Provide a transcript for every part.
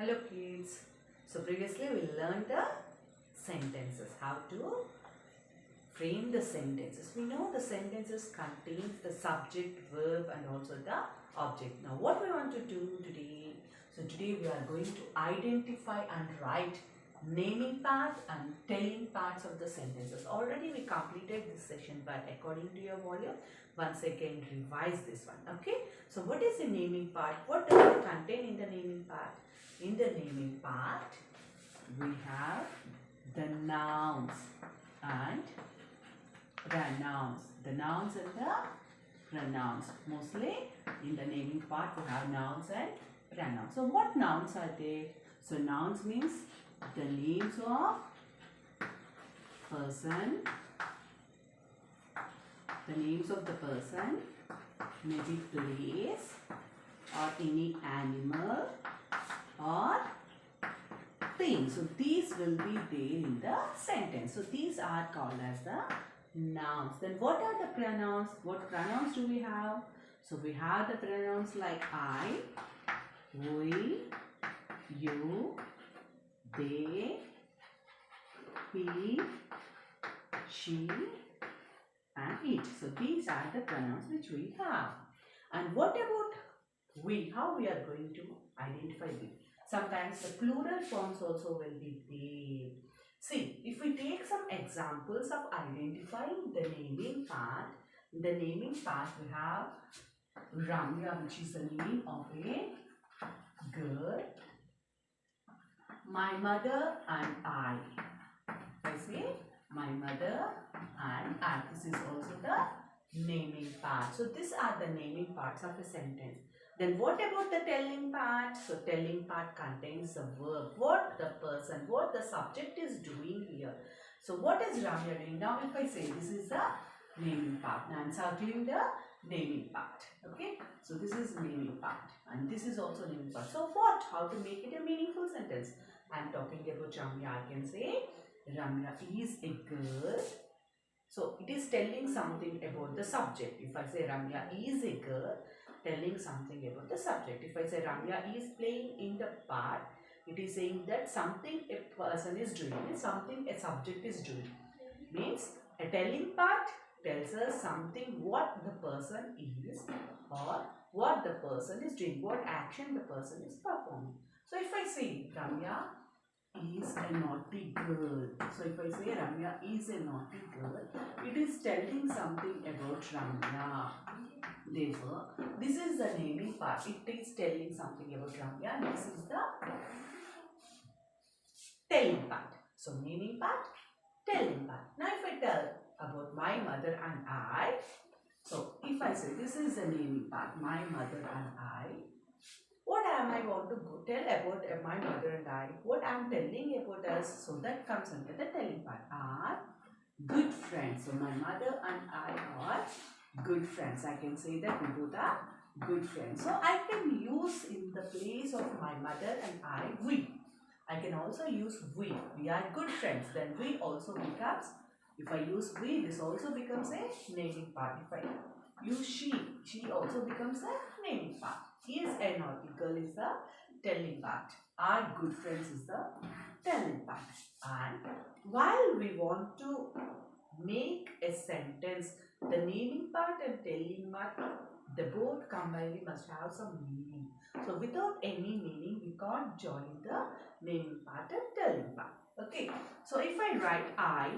Hello kids. So previously we learned the sentences, how to frame the sentences. We know the sentences contains the subject, verb and also the object. Now what we want to do today? So today we are going to identify and write naming part and telling parts of the sentences. Already we completed this session, but according to your volume, once again revise this one. Okay. So what is the naming part? What does it contain in the naming part? In the naming part, we have the nouns and pronouns. The nouns and the pronouns. Mostly in the naming part, we have nouns and pronouns. So what nouns are there? So nouns means the names of person, the names of the person, maybe place or any animal or thing. So these will be there in the sentence. So these are called as the nouns. Then what are the pronouns? What pronouns do we have? So we have the pronouns like I, we, you, they, he, she and it. So these are the pronouns which we have. And what about we? How we are going to identify we? Sometimes the plural forms also will be there. See, if we take some examples of identifying the naming part, in the naming part we have Ramya, which is the name of a girl, my mother and I. I say my mother and I. This is also the naming part. So these are the naming parts of a sentence. Then what about the telling part? So telling part contains the verb, what the person, what the subject is doing here. So what is Ramya doing? Now if I say this is the naming part, now I am circling the naming part. Okay. So this is naming part and this is also naming part. So what? How to make it a meaningful sentence? I am talking about Ramya. I can say Ramya is a girl. So it is telling something about the subject. If I say Ramya is a girl, telling something about the subject. If I say Ramya is playing in the park, it is saying that something a person is doing, something a subject is doing. Means a telling part tells us something what the person is or what the person is doing, what action the person is performing. So if I say Ramya is a naughty girl. So if I say Ramya is a naughty girl, it is telling something about Ramya. Therefore, this is the naming part. It is telling something about Ramya and this is the telling part. So naming part, telling part. Now if I tell about my mother and I, so if I say this is the naming part, my mother and I, what am I want to tell about my mother and I? What I am telling about us? So that comes under the telling part. Are good friends. So my mother and I are good friends. I can say that we both are good friends. So I can use in the place of my mother and I, we. I can also use we. We are good friends. Then we also becomes, if I use we, this also becomes a naming part. If I use she also becomes a naming part. He is a naughty girl is the telling part. Our good friends is the telling part. And while we want to make a sentence, the naming part and telling part, they both combined must have some meaning. So without any meaning, we can't join the naming part and telling part. Okay. So if I write I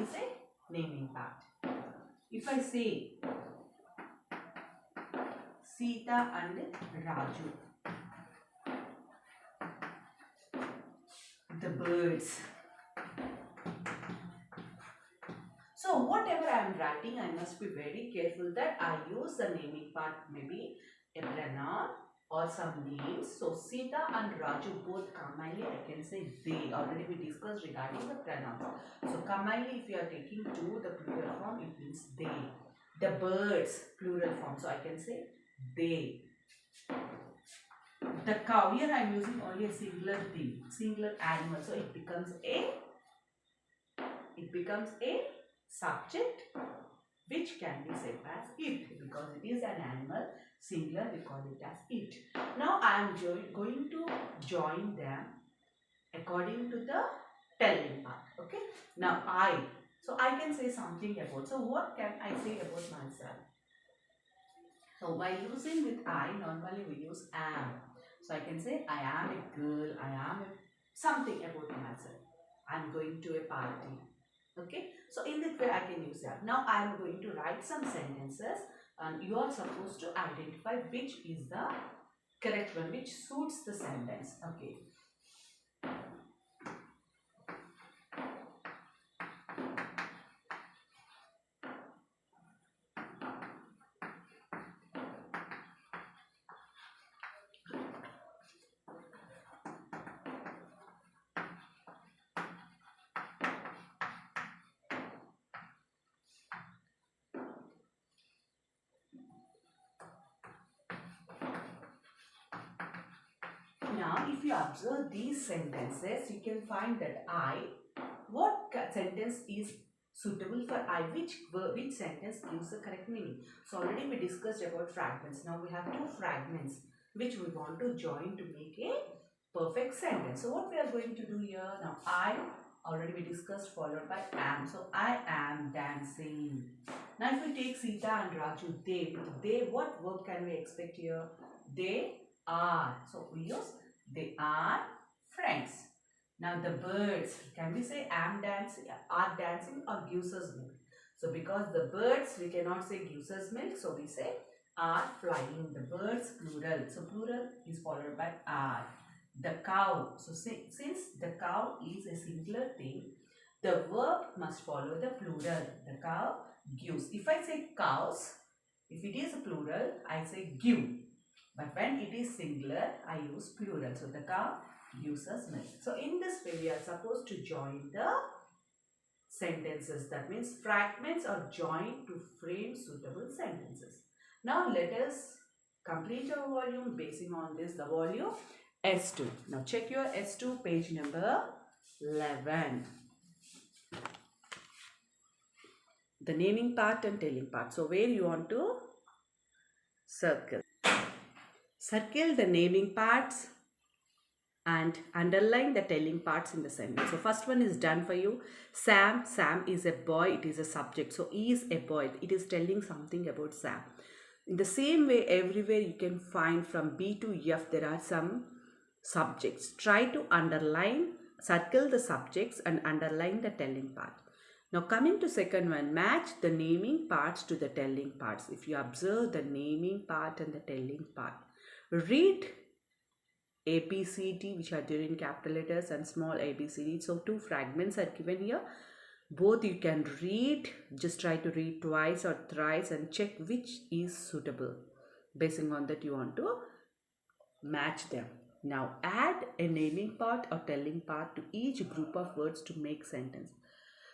is a naming part. If I say Sita and Raju, the birds. So whatever I am writing, I must be very careful that I use the naming part, maybe a pronoun or some names. So Sita and Raju both combinedly, I can say they. Already we discussed regarding the pronouns. So combinedly, if you are taking two, the plural form, it means they. The birds, plural form. So I can say they. The cow, here I am using only a singular thing, singular animal. So it becomes a subject which can be said as it, because it is an animal, singular we call it as it. I'm going to join them according to the telling part. Okay. Now so I can say something about. So what can I say about myself? So by using with I, normally we use am. So I can say I am a girl. I am something about myself. I'm going to a party. Okay. So in that way I can use that. Now I am going to write some sentences, and you are supposed to identify which is the correct one, which suits the sentence. Okay. Now, if you observe these sentences, you can find that what sentence is suitable for I, which sentence gives the correct meaning. So already we discussed about fragments. Now we have two fragments which we want to join to make a perfect sentence. So what we are going to do here, now I already we discussed, followed by am. So I am dancing. Now if we take Sita and Raju, they, what verb can we expect here? They are. So we use they are friends. Now the birds, can we say am dancing, are dancing, or gives us milk? So because the birds we cannot say gives us milk, so we say are flying. The birds plural, so plural is followed by are. The cow, so since the cow is a singular thing, the verb must follow the plural. The cow gives. If I say cows, if it is a plural, I say give. But when it is singular, I use plural. So the cow gives us milk. So in this way, we are supposed to join the sentences. That means fragments are joined to frame suitable sentences. Now let us complete our volume basing on this, the volume S2. Now check your S2 page number 11. The naming part and telling part. So where you want to circle. Circle the naming parts and underline the telling parts in the sentence. So first one is done for you. Sam is a boy, it is a subject. So he is a boy, it is telling something about Sam. In the same way, everywhere you can find from B to F, there are some subjects. Try to underline, circle the subjects and underline the telling part. Now coming to second one, match the naming parts to the telling parts. If you observe the naming part and the telling part, read A, B, C, D, which are there in capital letters, and small a, b, c, d. So two fragments are given here. Both you can read. Just try to read twice or thrice and check which is suitable. Basing on that, you want to match them. Now add a naming part or telling part to each group of words to make sentence.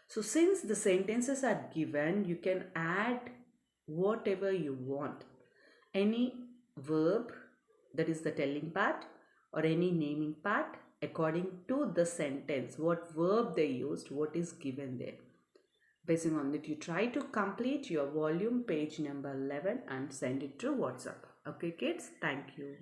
So since the sentences are given, you can add whatever you want. Any verb, that is the telling part, or any naming part according to the sentence. What verb they used, what is given there. Basing on that, you try to complete your volume page number 11 and send it to WhatsApp. Okay kids, thank you.